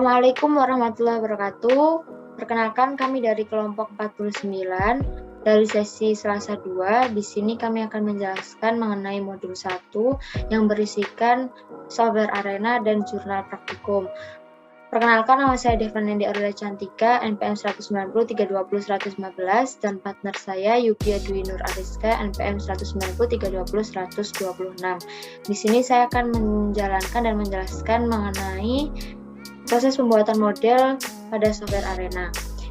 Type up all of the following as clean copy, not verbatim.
Assalamualaikum warahmatullahi wabarakatuh. Perkenalkan, kami dari kelompok 49 dari sesi Selasa 2. Di sini kami akan menjelaskan mengenai modul 1 yang berisikan software arena dan jurnal praktikum. Perkenalkan, nama saya Devani Aurelia Cantika, NPM 190 320 115, dan partner saya Yukia Dwi Nur Ariska, NPM 190 320 126. Di sini saya akan menjalankan dan menjelaskan mengenai proses pembuatan model pada software arena.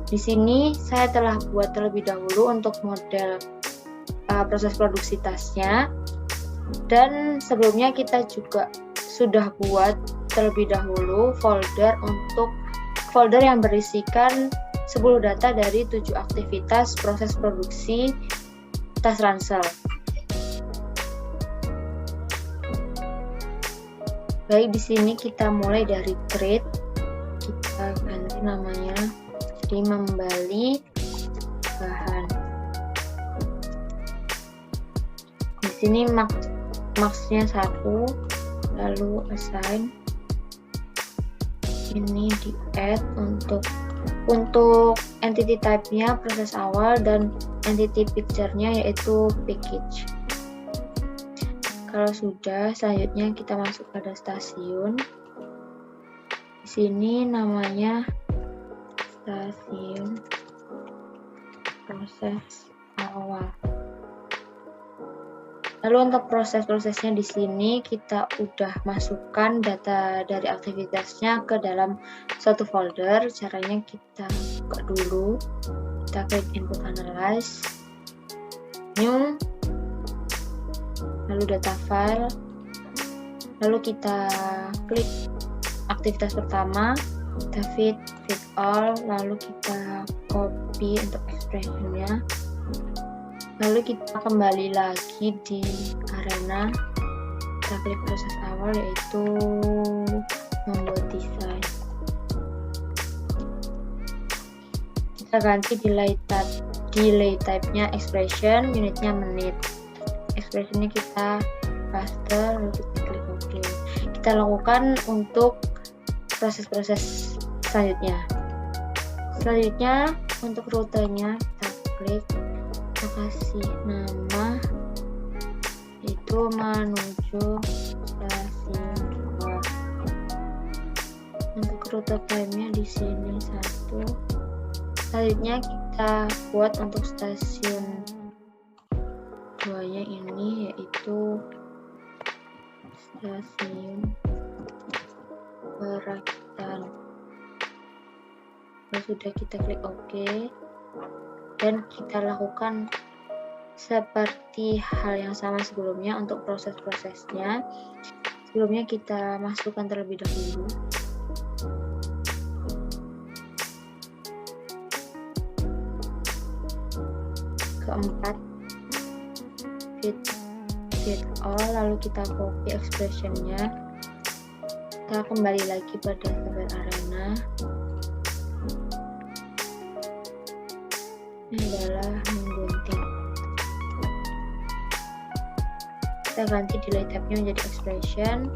Di sini saya telah buat terlebih dahulu untuk model proses produksi tasnya, dan sebelumnya kita juga sudah buat terlebih dahulu folder yang berisikan 10 data dari 7 aktivitas proses produksi tas ransel. Baik, di sini kita mulai dari create. Kita ganti namanya di membali bahan. Di sini max-nya 1, lalu assign. Ini di add untuk entity type-nya proses awal dan entity picture-nya yaitu package. Kalau sudah, selanjutnya kita masuk pada stasiun. Di sini namanya stasiun proses awal. Lalu untuk proses-prosesnya di sini kita udah masukkan data dari aktivitasnya ke dalam suatu folder. Caranya kita buka dulu, kita klik input analyze, new, lalu data file, lalu kita klik aktivitas pertama, kita fit all, lalu kita copy untuk expressionnya. Lalu kita kembali lagi di arena, kita klik proses awal yaitu membuat desain. Kita ganti delay type-nya expression, unitnya menit. Expressionnya kita paste, lalu kita klik OK. Kita lakukan untuk proses-proses selanjutnya. Selanjutnya untuk rutenya kita klik, kita kasih nama itu menuju stasiun 2. Untuk rute time-nya di sini 1. Selanjutnya kita buat untuk stasiun 2-nya ini yaitu stasiun Perakitan. Kalau sudah, kita klik OK. Dan kita lakukan seperti hal yang sama sebelumnya untuk proses-prosesnya. Sebelumnya kita masukkan terlebih dahulu. Keempat, fit all, lalu kita copy expressionnya. Kita kembali lagi pada software arena. Ini adalah menggunting. Kita ganti delay type-nya menjadi expression.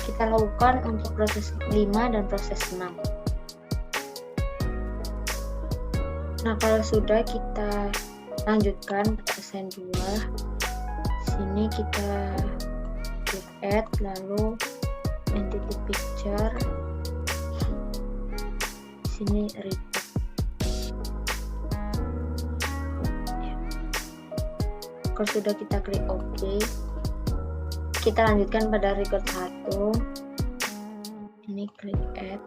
Kita lakukan untuk proses 5 dan proses 6. Nah, kalau sudah, kita lanjutkan ke assign 2. Sini kita klik add, lalu entity picture. Sini repeat. Kalau sudah, kita klik OK. Kita lanjutkan pada record 1. Ini klik add,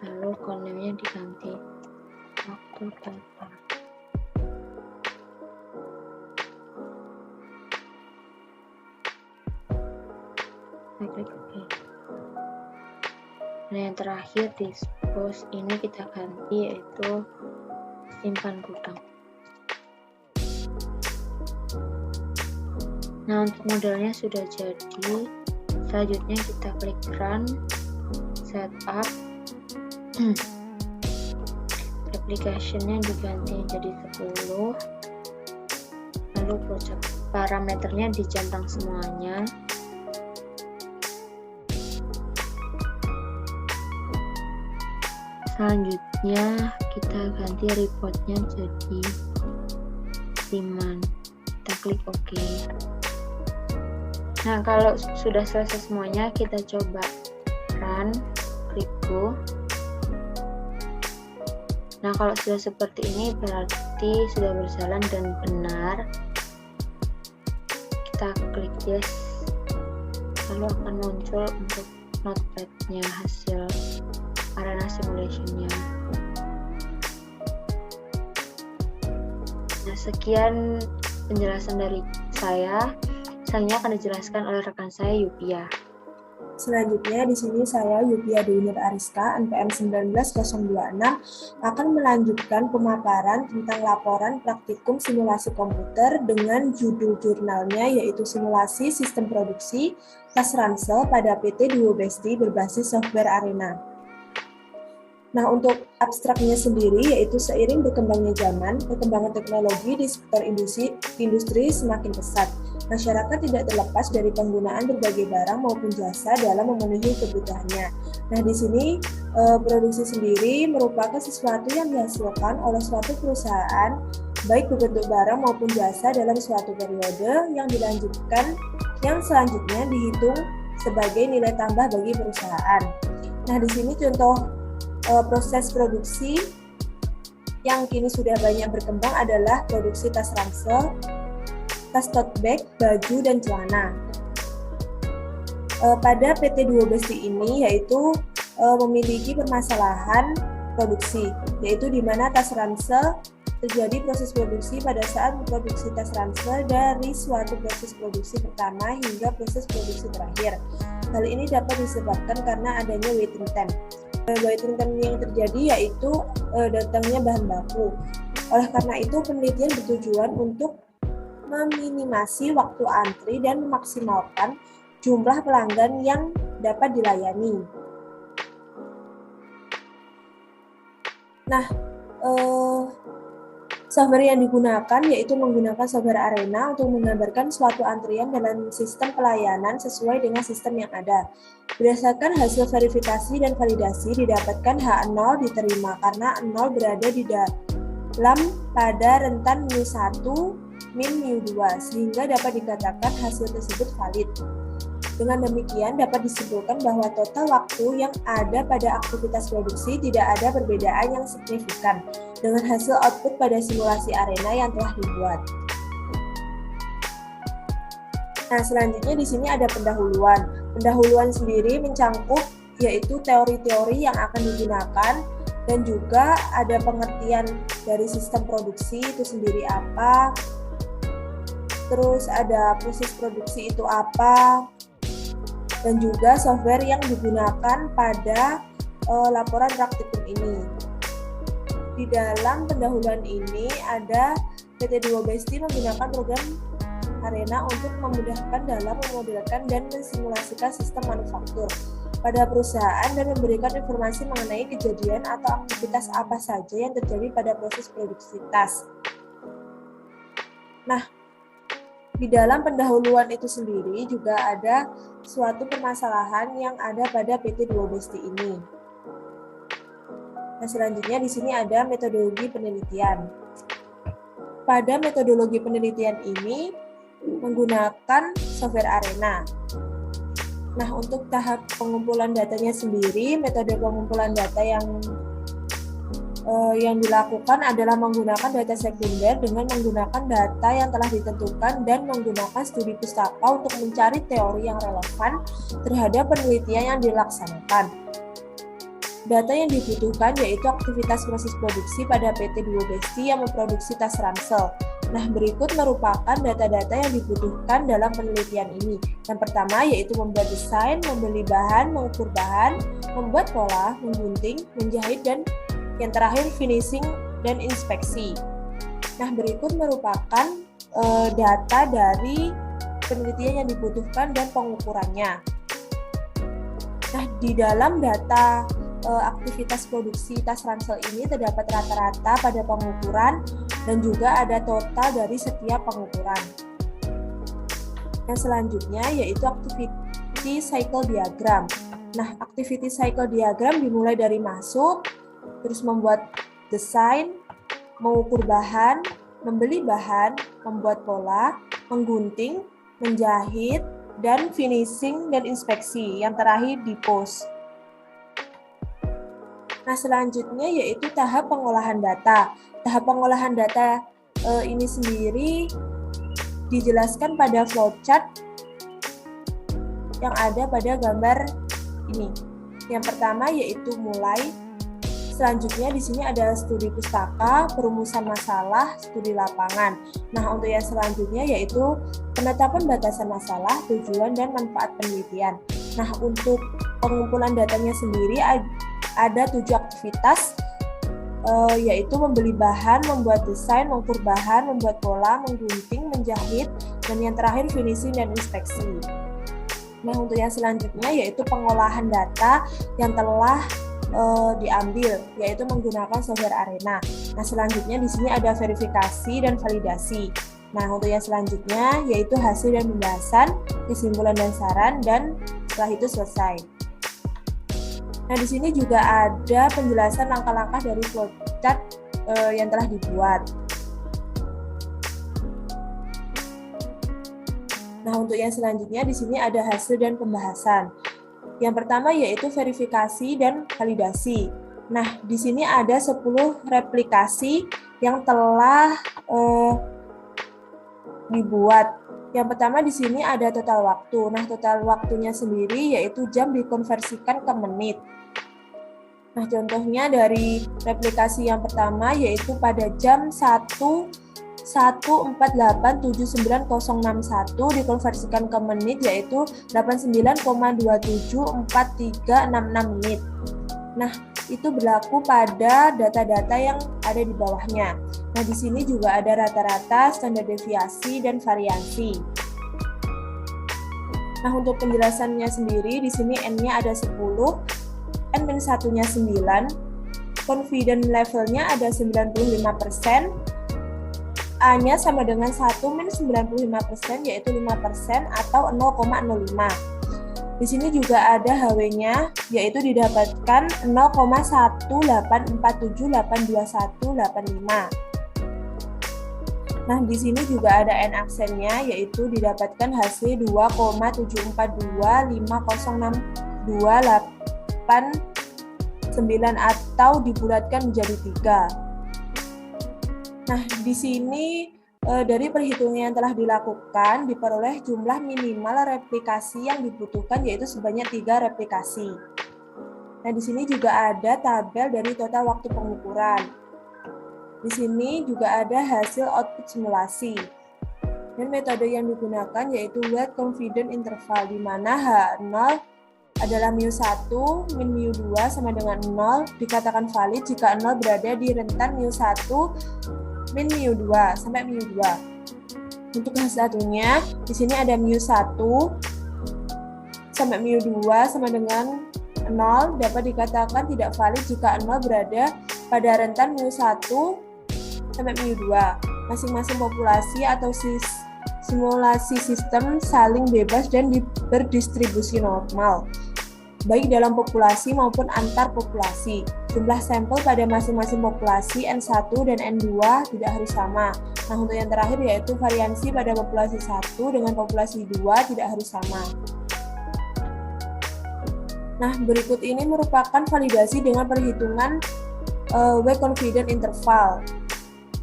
lalu code-nya diganti waktu total. Kita klik OK. Nah, yang terakhir dispose ini kita ganti yaitu simpan gudang. Nah, untuk modelnya sudah jadi. Selanjutnya kita klik run, setup. Application-nya diganti jadi 10. Lalu parameternya dicentang semuanya. Selanjutnya kita ganti reportnya jadi demand. Kita klik OK. Nah, kalau sudah selesai semuanya, kita coba run, klik go. Nah, kalau sudah seperti ini berarti sudah berjalan dan benar. Kita klik yes. Lalu akan muncul untuk notepad-nya hasil arena simulation-nya. Nah, sekian penjelasan dari saya. Selanjutnya akan dijelaskan oleh rekan saya Yupia. Selanjutnya di sini saya Yupia Deunir Ariska NPM 19026 akan melanjutkan pemaparan tentang laporan praktikum simulasi komputer dengan judul jurnalnya yaitu simulasi sistem produksi tas ransel pada PT Duo Besti berbasis software Arena. Nah, untuk abstraknya sendiri yaitu seiring berkembangnya zaman, perkembangan teknologi di sektor industri semakin pesat. Masyarakat tidak terlepas dari penggunaan berbagai barang maupun jasa dalam memenuhi kebutuhannya. Nah, di sini produksi sendiri merupakan sesuatu yang dihasilkan oleh suatu perusahaan, baik berbentuk barang maupun jasa dalam suatu periode yang dilanjutkan, yang selanjutnya dihitung sebagai nilai tambah bagi perusahaan. Nah, di sini contoh proses produksi yang kini sudah banyak berkembang adalah produksi tas ransel, tas tote bag, baju, dan celana. Pada PT Duo Besti ini yaitu memiliki permasalahan produksi, yaitu di mana tas ransel terjadi proses produksi pada saat memproduksi tas ransel dari suatu proses produksi pertama hingga proses produksi terakhir. Hal ini dapat disebabkan karena adanya waiting time. Waiting time yang terjadi yaitu datangnya bahan baku. Oleh karena itu, penelitian bertujuan untuk meminimasi waktu antri dan memaksimalkan jumlah pelanggan yang dapat dilayani. Nah, software yang digunakan yaitu menggunakan software Arena untuk menggambarkan suatu antrian dalam sistem pelayanan sesuai dengan sistem yang ada. Berdasarkan hasil verifikasi dan validasi didapatkan H0 diterima karena 0 berada di dalam pada rentan mu1 min mu2 sehingga dapat dikatakan hasil tersebut valid. Dengan demikian dapat disimpulkan bahwa total waktu yang ada pada aktivitas produksi tidak ada perbedaan yang signifikan dengan hasil output pada simulasi Arena yang telah dibuat. Nah, selanjutnya di sini ada pendahuluan. Pendahuluan sendiri mencangkup yaitu teori-teori yang akan digunakan dan juga ada pengertian dari sistem produksi itu sendiri apa, terus ada proses produksi itu apa, dan juga software yang digunakan pada laporan praktikum ini. Di dalam pendahuluan ini ada PT Duo Besti menggunakan program Arena untuk memudahkan dalam memodelkan dan mensimulasikan sistem manufaktur pada perusahaan dan memberikan informasi mengenai kejadian atau aktivitas apa saja yang terjadi pada proses produksi tas. Nah, di dalam pendahuluan itu sendiri juga ada suatu permasalahan yang ada pada PT Duo Besti ini. Nah, selanjutnya di sini ada metodologi penelitian. Pada metodologi penelitian ini menggunakan software Arena. Nah, untuk tahap pengumpulan datanya sendiri, metode pengumpulan data yang dilakukan adalah menggunakan data sekunder dengan menggunakan data yang telah ditentukan dan menggunakan studi pustaka untuk mencari teori yang relevan terhadap penelitian yang dilaksanakan. Data yang dibutuhkan yaitu aktivitas proses produksi pada PT Duo Besti yang memproduksi tas ransel. Nah, berikut merupakan data-data yang dibutuhkan dalam penelitian ini. Yang pertama yaitu membuat desain, membeli bahan, mengukur bahan, membuat pola, menggunting, menjahit, dan yang terakhir finishing dan inspeksi. Nah, berikut merupakan data dari penelitian yang dibutuhkan dan pengukurannya. Nah, di dalam data aktivitas produksi tas ransel ini terdapat rata-rata pada pengukuran dan juga ada total dari setiap pengukuran. Yang selanjutnya yaitu activity cycle diagram. Nah, activity cycle diagram dimulai dari masuk, terus membuat desain, mengukur bahan, membeli bahan, membuat pola, menggunting, menjahit, dan finishing dan inspeksi. Yang terakhir di post. Nah, selanjutnya yaitu tahap pengolahan data. Tahap pengolahan data ini sendiri dijelaskan pada flowchart yang ada pada gambar ini. Yang pertama yaitu mulai. Selanjutnya di sini ada studi pustaka, perumusan masalah, studi lapangan. Nah, untuk yang selanjutnya yaitu penetapan batasan masalah, tujuan, dan manfaat penelitian. Nah, untuk pengumpulan datanya sendiri ada 7 aktivitas, yaitu membeli bahan, membuat desain, mengukur bahan, membuat pola, menggunting, menjahit, dan yang terakhir finishing dan inspeksi. Nah, untuk yang selanjutnya yaitu pengolahan data yang telah diambil, yaitu menggunakan software Arena. Nah, selanjutnya di sini ada verifikasi dan validasi. Nah, untuk yang selanjutnya yaitu hasil dan pembahasan, kesimpulan dan saran, dan setelah itu selesai. Nah, di sini juga ada penjelasan langkah-langkah dari flowchart yang telah dibuat. Nah, untuk yang selanjutnya di sini ada hasil dan pembahasan. Yang pertama yaitu verifikasi dan validasi. Nah, di sini ada 10 replikasi yang telah dibuat. Yang pertama di sini ada total waktu. Nah, total waktunya sendiri yaitu jam dikonversikan ke menit. Nah, contohnya dari replikasi yang pertama yaitu pada jam 1.148.79.061 dikonversikan ke menit yaitu 89,274366 menit. Nah, itu berlaku pada data-data yang ada di bawahnya. Nah, di sini juga ada rata-rata, standar deviasi, dan variansi. Nah, untuk penjelasannya sendiri, di sini N-nya ada 10, N-1-nya 9, confidence level-nya ada 95%, A-nya sama dengan 1-95%, yaitu 5% atau 0,05. Di sini juga ada HW-nya, yaitu didapatkan 0,184782185. Nah, di sini juga ada N-aksennya, yaitu didapatkan hasil 2,74250628 atau dibulatkan menjadi 3. Nah, di sini dari perhitungan yang telah dilakukan diperoleh jumlah minimal replikasi yang dibutuhkan yaitu sebanyak 3 replikasi. Nah, di sini juga ada tabel dari total waktu pengukuran. Di sini juga ada hasil output simulasi. Dan metode yang digunakan yaitu weight confidence interval, di mana H0 adalah mu1, min mu2 sama dengan 0, dikatakan valid jika 0 berada di rentan mu1, min mu2 sampai mu2. Untuk H1-nya, di sini ada mu1 sampai mu2 sama dengan 0, dapat dikatakan tidak valid jika 0 berada pada rentan mu1 sampai mu2. Masing-masing populasi atau simulasi sistem saling bebas dan berdistribusi normal, baik dalam populasi maupun antar populasi. Jumlah sampel pada masing-masing populasi N1 dan N2 tidak harus sama. Nah, untuk yang terakhir yaitu variansi pada populasi 1 dengan populasi 2 tidak harus sama. Nah, berikut ini merupakan validasi dengan perhitungan weight confidence interval.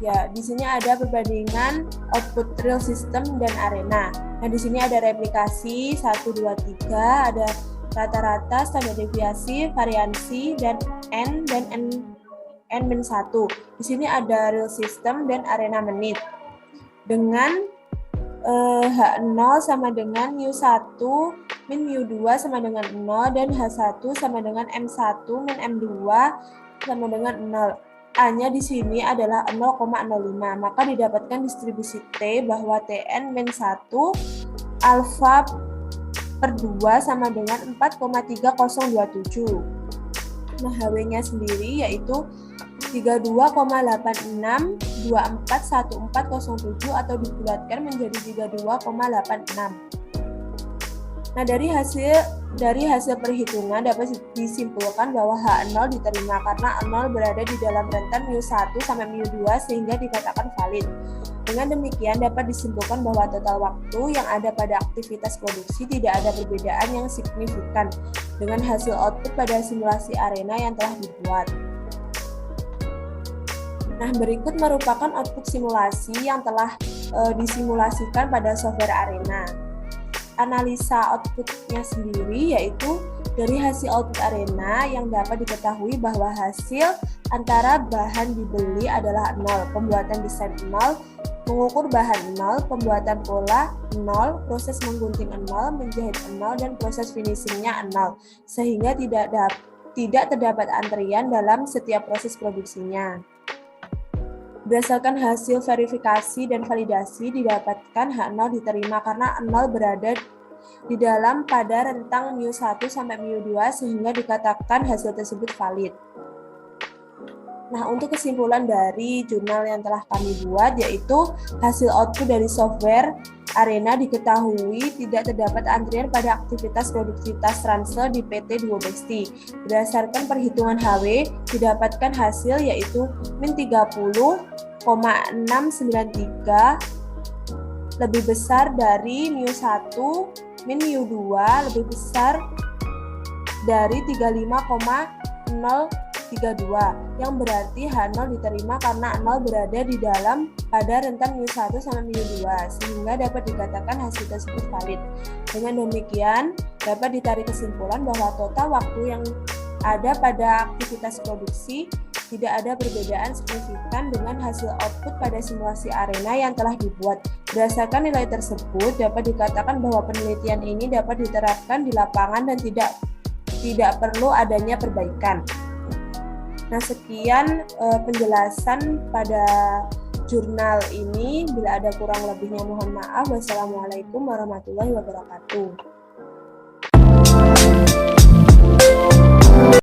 Ya, di sini ada perbandingan output real system dan Arena. Nah, di sini ada replikasi 1, 2, 3, ada rata-rata, standar deviasi, variansi, dan N dan N-1. Di sini ada real system dan Arena menit. Dengan H0 sama dengan mu1, min mu2 sama dengan 0, dan H1 sama dengan M1 min M2 sama dengan 0. A-nya di sini adalah 0,05, maka didapatkan distribusi T bahwa Tn min 1 alfa per 2 sama dengan 4,3027. Nah, HW-nya sendiri yaitu 32,86241407 atau dibulatkan menjadi 32,86. Nah, dari hasil Dari hasil perhitungan dapat disimpulkan bahwa H0 diterima karena 0 berada di dalam rentan μ1 sampai μ2 sehingga dikatakan valid. Dengan demikian dapat disimpulkan bahwa total waktu yang ada pada aktivitas produksi tidak ada perbedaan yang signifikan dengan hasil output pada simulasi arena yang telah dibuat. Nah, berikut merupakan output simulasi yang telah disimulasikan pada software arena. Analisa outputnya sendiri yaitu dari hasil output arena yang dapat diketahui bahwa hasil antara bahan dibeli adalah 0, pembuatan desain 0, mengukur bahan 0, pembuatan pola 0, proses menggunting 0, menjahit 0, dan proses finishingnya 0, sehingga tidak terdapat antrian dalam setiap proses produksinya. Berdasarkan hasil verifikasi dan validasi didapatkan H0 diterima karena 0 berada di dalam pada rentang μ1 sampai μ2 sehingga dikatakan hasil tersebut valid. Nah, untuk kesimpulan dari jurnal yang telah kami buat yaitu hasil output dari software arena diketahui tidak terdapat antrian pada aktivitas produktivitas transfer di PT Duobesti. Berdasarkan perhitungan HW didapatkan hasil yaitu min 30,693 lebih besar dari μ1, min μ2 lebih besar dari 35,032 yang berarti H0 diterima karena 0 berada di dalam pada rentan μ1 sampai μ2 sehingga dapat dikatakan hasil tersebut valid. Dengan demikian dapat ditarik kesimpulan bahwa total waktu yang ada pada aktivitas produksi tidak ada perbedaan signifikan dengan hasil output pada simulasi arena yang telah dibuat. Berdasarkan nilai tersebut dapat dikatakan bahwa penelitian ini dapat diterapkan di lapangan dan tidak perlu adanya perbaikan. Nah, sekian penjelasan pada jurnal ini. Bila ada kurang lebihnya mohon maaf. Wassalamualaikum warahmatullahi wabarakatuh.